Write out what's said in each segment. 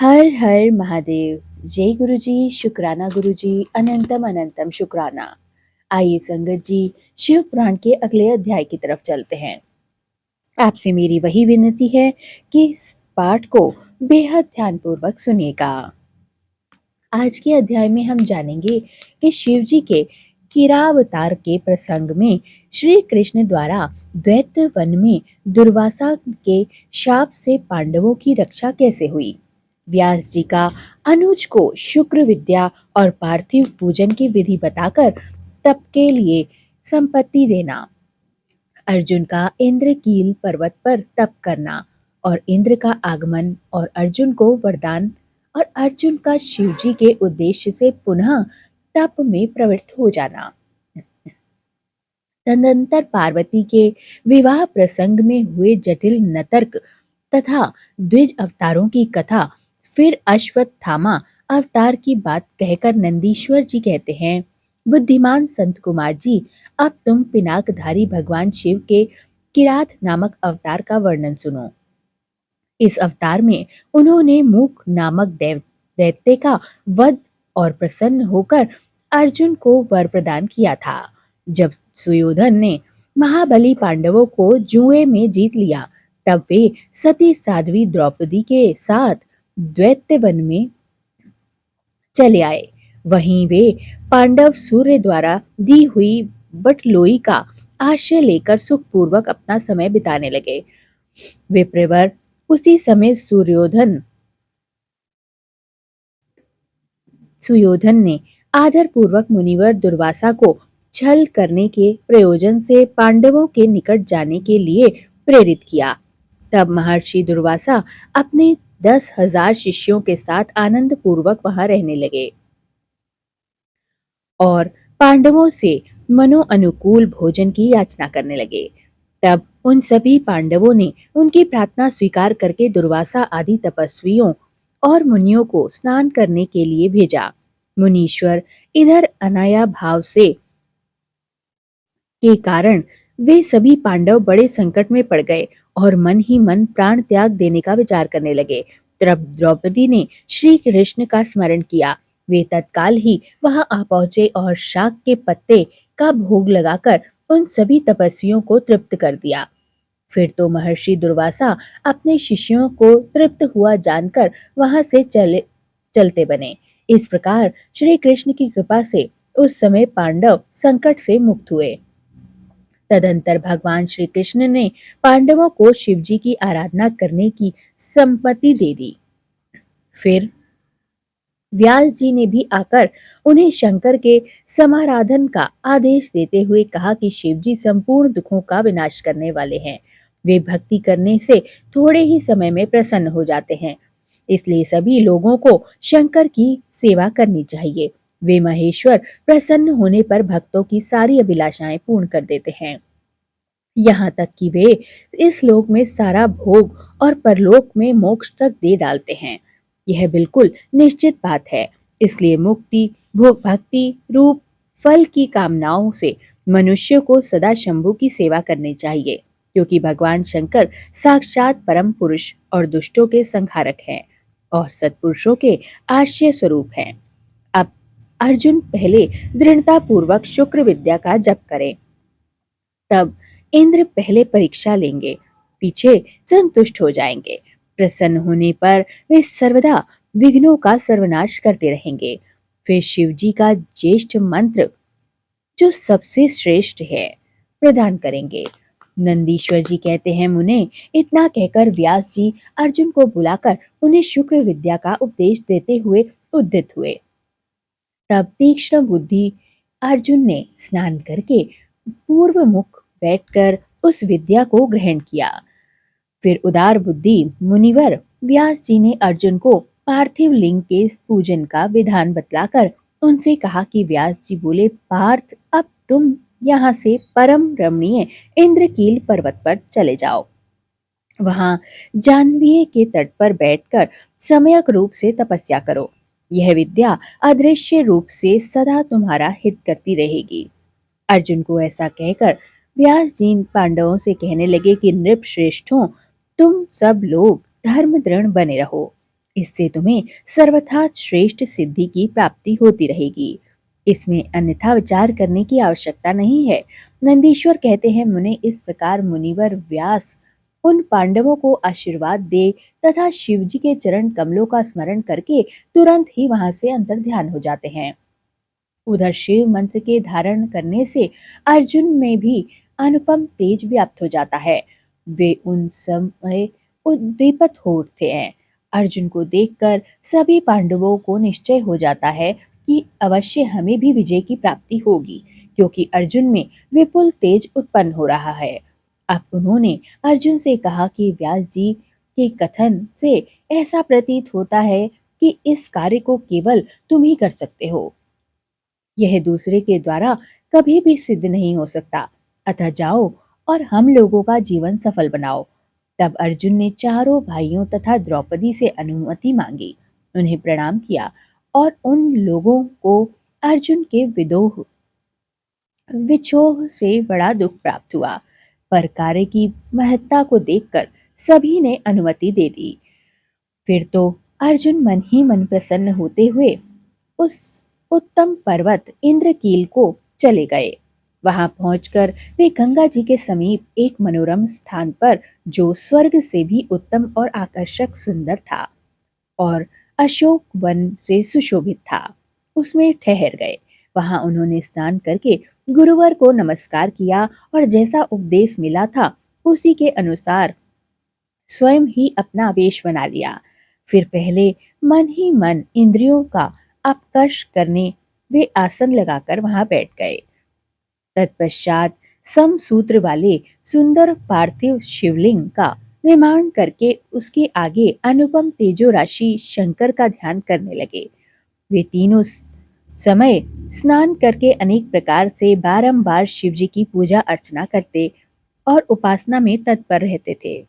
हर हर महादेव। जय गुरु जी, शुक्राना गुरु जी, अनंतम अनंतम शुक्राना। आइए संगत जी, शिव पुराण के अगले अध्याय की तरफ चलते हैं। आपसे मेरी वही विनती है कि इस पाठ को बेहद ध्यानपूर्वक सुनिएगा। आज के अध्याय में हम जानेंगे कि शिव जी के किरावतार के प्रसंग में श्री कृष्ण द्वारा दैत्य वन में दुर्वासा के शाप से पांडवों की रक्षा कैसे हुई। व्यास जी का अनुज को शुक्र विद्या और पार्थिव पूजन की विधि बताकर तप के लिए संपत्ति देना। अर्जुन का इंद्रकील पर्वत पर तप करना और इंद्र का आगमन और अर्जुन को वरदान और अर्जुन का शिवजी के उद्देश्य से पुनः तप में प्रवृत्त हो जाना। तदनंतर पार्वती के विवाह प्रसंग में हुए जटिल नतर्क तथा द्विज अवतारों की कथा। फिर अश्वत्थामा अवतार की बात कहकर नंदीश्वर जी कहते हैं, बुद्धिमान संत कुमार जी, अब तुम पिनाकधारी भगवान शिव के किरात नामक अवतार का वर्णन सुनो। इस अवतार में उन्होंने मूक नामक दैत्य का वध और प्रसन्न होकर अर्जुन को वर प्रदान किया था। जब सुयोधन ने महाबली पांडवों को जुए में जीत लिया, तब वे सती साध्वी द्रौपदी के साथ दैत्य वन में चले आए। वहीं वे पांडव सूर्य द्वारा दी हुई बटलोई का आश्रय लेकर सुखपूर्वक अपना समय बिताने लगे। विप्रवर उसी समय सुयोधन ने आदर पूर्वक मुनिवर दुर्वासा को छल करने के प्रयोजन से पांडवों के निकट जाने के लिए प्रेरित किया। तब महर्षि दुर्वासा अपने 10,000 शिष्यों के साथ आनंद पूर्वक वहां रहने लगे और पांडवों से मनो अनुकूल भोजन की याचना करने लगे। तब उन सभी पांडवों ने उनकी प्रार्थना स्वीकार करके दुर्वासा आदि तपस्वियों और मुनियों को स्नान करने के लिए भेजा। मुनीश्वर इधर अनाया भाव से के कारण वे सभी पांडव बड़े संकट में पड़ गए और मन ही मन प्राण त्याग देने का विचार करने लगे। तब द्रौपदी ने श्री कृष्ण का स्मरण किया। वे तत्काल ही वहां आ पहुंचे और शाक के पत्ते का भोग लगाकर उन सभी तपस्वियों को तृप्त कर दिया। फिर तो महर्षि दुर्वासा अपने शिष्यों को तृप्त हुआ जानकर वहां से चलते बने। इस प्रकार श्री कृष्ण की कृपा से उस समय पांडव संकट से मुक्त हुए। तदंतर भगवान श्री कृष्ण ने पांडवों को शिवजी की आराधना करने की सम्मति दे दी। फिर व्यास जी ने भी आकर उन्हें शंकर के समाराधन का आदेश देते हुए कहा कि शिवजी संपूर्ण दुखों का विनाश करने वाले हैं। वे भक्ति करने से थोड़े ही समय में प्रसन्न हो जाते हैं, इसलिए सभी लोगों को शंकर की सेवा करनी चाहिए। वे महेश्वर प्रसन्न होने पर भक्तों की सारी अभिलाषाएं पूर्ण कर देते हैं, यहाँ तक कि वे इस लोक में सारा भोग और परलोक में मोक्ष तक दे डालते हैं। यह बिल्कुल निश्चित बात है। इसलिए मुक्ति भोग भक्ति रूप फल की कामनाओं से मनुष्य को सदा शंभु की सेवा करनी चाहिए, क्योंकि भगवान शंकर साक्षात परम पुरुष और दुष्टों के संहारक हैं और सत्पुरुषों के आश्रय स्वरूप हैं। अब अर्जुन पहले दृढ़ता पूर्वक शुक्र विद्या का जप करें, तब इंद्र पहले परीक्षा लेंगे, पीछे संतुष्ट हो जाएंगे। प्रसन्न होने पर वे सर्वदा विघ्नों का सर्वनाश करते रहेंगे। फिर शिव जी का ज्येष्ठ मंत्र, जो सबसे श्रेष्ठ है, प्रदान करेंगे। नंदीश्वर जी कहते हैं, मुने, इतना कहकर व्यास जी अर्जुन को बुलाकर उन्हें शुक्र विद्या का उपदेश देते हुए उद्यत हुए। तब तीक्ष्ण बुद्धि अर्जुन ने स्नान करके पूर्व मुख बैठकर उस विद्या को ग्रहण किया। फिर उदार बुद्धि मुनिवर व्यास जी ने अर्जुन को पार्थिव लिंग के पूजन का विधान बतलाकर उनसे कहा कि व्यास जी बोले, पार्थ, अब तुम यहाँ से परम रमणीय इंद्रकील पर्वत पर चले जाओ। वहां जाह्नवी के तट पर बैठकर सम्यक रूप से तपस्या करो। यह विद्या अदृश्य रूप से सदा तुम्हारा हित करती रहेगी। अर्जुन को ऐसा कहकर व्यास जी पांडवों से कहने लगे कि नृप श्रेष्ठों, तुम सब लोग धर्म दृढ़ बने रहो। इससे तुम्हें सर्वथा श्रेष्ठ सिद्धि की प्राप्ति होती रहेगी। इसमें अन्यथा विचार करने की आवश्यकता नहीं है। नंदीश्वर कहते हैं, मुने इस प्रकार मुनिवर व्यास उन पांडवों को आशीर्वाद दे तथा शिवजी के चरण कमलों का स्मरण करके तुरंत ही वहां से अंतर ध्यान हो जाते हैं। उधर शिव मंत्र के धारण करने से अर्जुन में भी अनुपम तेज व्याप्त हो जाता है। वे उन समय उद्दीपित हो उठते हैं। अर्जुन को देखकर सभी पांडवों को निश्चय हो जाता है कि अवश्य हमें भी विजय की प्राप्ति होगी, क्योंकि अर्जुन में विपुल तेज उत्पन्न हो रहा है। अब उन्होंने अर्जुन से कहा कि व्यास जी के कथन से ऐसा प्रतीत होता है कि इस कार्य को केवल तुम ही कर सकते हो। यह दूसरे के द्वारा कभी भी सिद्ध नहीं हो सकता। अतः जाओ और हम लोगों का जीवन सफल बनाओ। तब अर्जुन ने चारों भाइयों तथा द्रौपदी से अनुमति मांगी, उन्हें प्रणाम किया और उन लोगों को अर्जुन के विछोह से बड़ा दुख प्राप्त हुआ, पर कार्य की महत्ता को देखकर सभी ने अनुमति दे दी। फिर तो अर्जुन मन ही मन प्रसन्न होते हुए उस उत्तम पर्वत इंद्रकील को चले गए। वहां पहुंचकर वे गंगा जी के समीप एक मनोरम स्थान पर, जो स्वर्ग से भी उत्तम और आकर्षक सुंदर था और अशोक वन से सुशोभित था, उसमें ठहर गए। वहां उन्होंने स्नान करके गुरुवर को नमस्कार किया और जैसा उपदेश मिला था उसी के अनुसार स्वयं ही अपना वेश बना लिया। फिर पहले मन ही मन इंद्रियों का अपकर्ष करने वे आसन लगाकर वहां बैठ गए। तत्पश्चात समसूत्र वाले सुंदर पार्थिव शिवलिंग का निर्माण करके उसके आगे अनुपम तेजो राशि शंकर का ध्यान करने लगे। वे तीनों समय स्नान करके अनेक प्रकार से बारंबार शिवजी की पूजा अर्चना करते और उपासना में तत्पर रहते थे।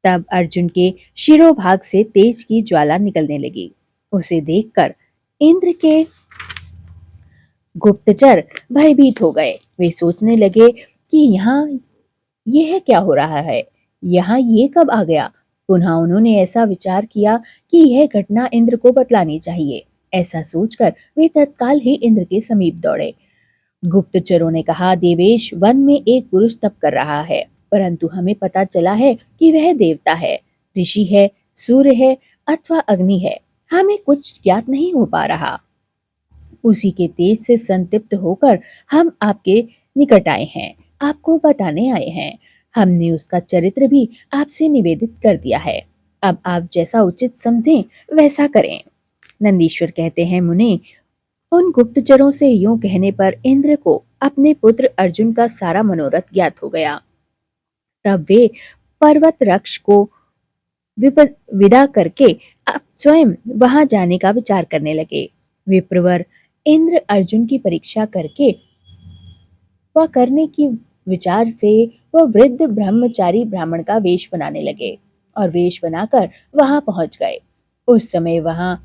तब अर्जुन के शिरोभाग से तेज की ज्वाला निकलने लगी। उसे देखकर इंद्र के गुप्तचर भयभीत हो गए। वे सोचने लगे कि यहाँ यह क्या हो रहा है, यहाँ ये कब आ गया। पुनः उन्होंने ऐसा विचार किया कि यह घटना इंद्र को बतलानी चाहिए। ऐसा सोचकर वे तत्काल ही इंद्र के समीप दौड़े। गुप्तचरों ने कहा, देवेश, वन में एक पुरुष तप कर रहा है, परंतु हमें पता चला है कि वह देवता है, ऋषि है, सूर्य है अथवा अग्नि है। हमें कुछ ज्ञात नहीं हो पा रहा। उसी के तेज से संतप्त होकर हम आपके निकट आए हैं, आपको बताने आए हैं। हमने उसका चरित्र भी आपसे निवेदित कर दिया है। अब आप जैसा उचित समझें वैसा करें। नंदीश्वर कहते हैं, मुने, उन गुप्तचरों से यूं कहने पर इंद्र को अपने पुत्र अर्जुन का सारा मनोरथ ज्ञात हो गया। तब वे पर्वत रक्ष को विदा करके अब स्वयं वहां जाने का विचार करने लगे। विप्रवर इंद्र अर्जुन की परीक्षा करके वह करने की विचार से वह वृद्ध ब्रह्मचारी ब्राह्मण का वेश बनाने लगे और वेश बनाकर वहां पहुंच गए। उस समय वहां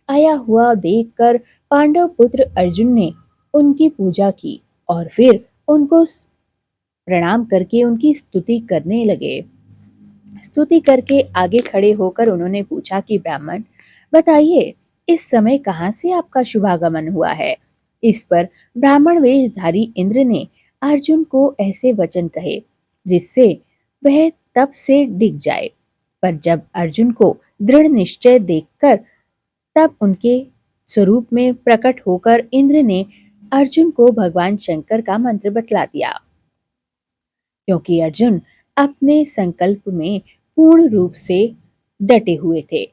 आया हुआ देखकर पांडव पुत्र अर्जुन ने उनकी पूजा की और फिर उनको प्रणाम करके उनकी स्तुति करने लगे। स्तुति करके आगे खड़े होकर उन्होंने पूछा कि ब्राह्मण, बताइए, इस समय कहाँ से आपका शुभागमन हुआ है। इस पर ब्राह्मण वेशधारी इंद्र ने अर्जुन को ऐसे वचन कहे जिससे वह तप से डिग जाए। पर जब अर्जुन को दृढ़ निश्चय देखकर तब उनके स्वरूप में प्रकट होकर इंद्र ने अर्जुन को भगवान शंकर का मंत्र बतला दिया, क्योंकि अर्जुन अपने संकल्प में पूर्ण रूप से डटे हुए थे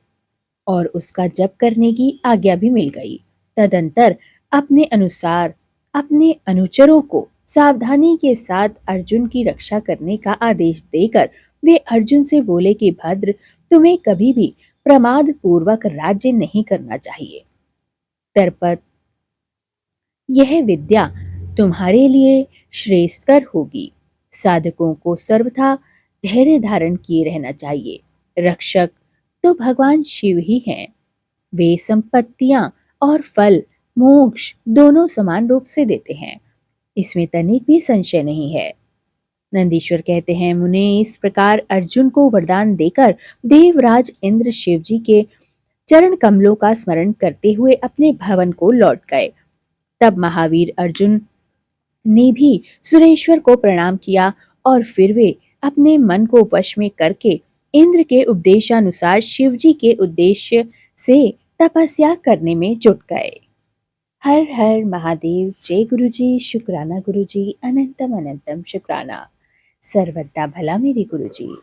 और उसका जप करने की आज्ञा भी मिल गई। तदंतर अपने अनुसार अपने अनुचरों को सावधानी के साथ अर्जुन की रक्षा करने का आदेश देकर वे अर्जुन से बोले कि भद्र, तुम्हें कभी भी प्रमाद पूर्वक राज्य नहीं करना चाहिए। तरपत यह विद्या तुम्हारे लिए श्रेयस्कर होगी। साधकों को सर्वथा धैर्य धारण किए रहना चाहिए। रक्षक तो भगवान शिव ही हैं। वे संपत्तियां और फल, मोक्ष दोनों समान रूप से देते हैं, इसमें तनिक भी संशय नहीं है। नंदीश्वर कहते हैं, मुने, इस प्रकार अर्जुन को वरदान देकर देवराज इंद्र शिवजी के चरण कमलों का स्मरण करते हुए अपने भवन को लौट गए। तब महावीर अर्जुन ने भी सुरेश्वर को प्रणाम किया और फिर वे अपने मन को वश में करके इंद्र के उपदेशानुसार शिवजी के उद्देश्य से तपस्या करने में जुट गए। हर हर महादेव। जय गुरुजी। शुक्राना गुरुजी। अनंतम अनंतम शुक्राना। सर्वदा भला मेरे गुरुजी।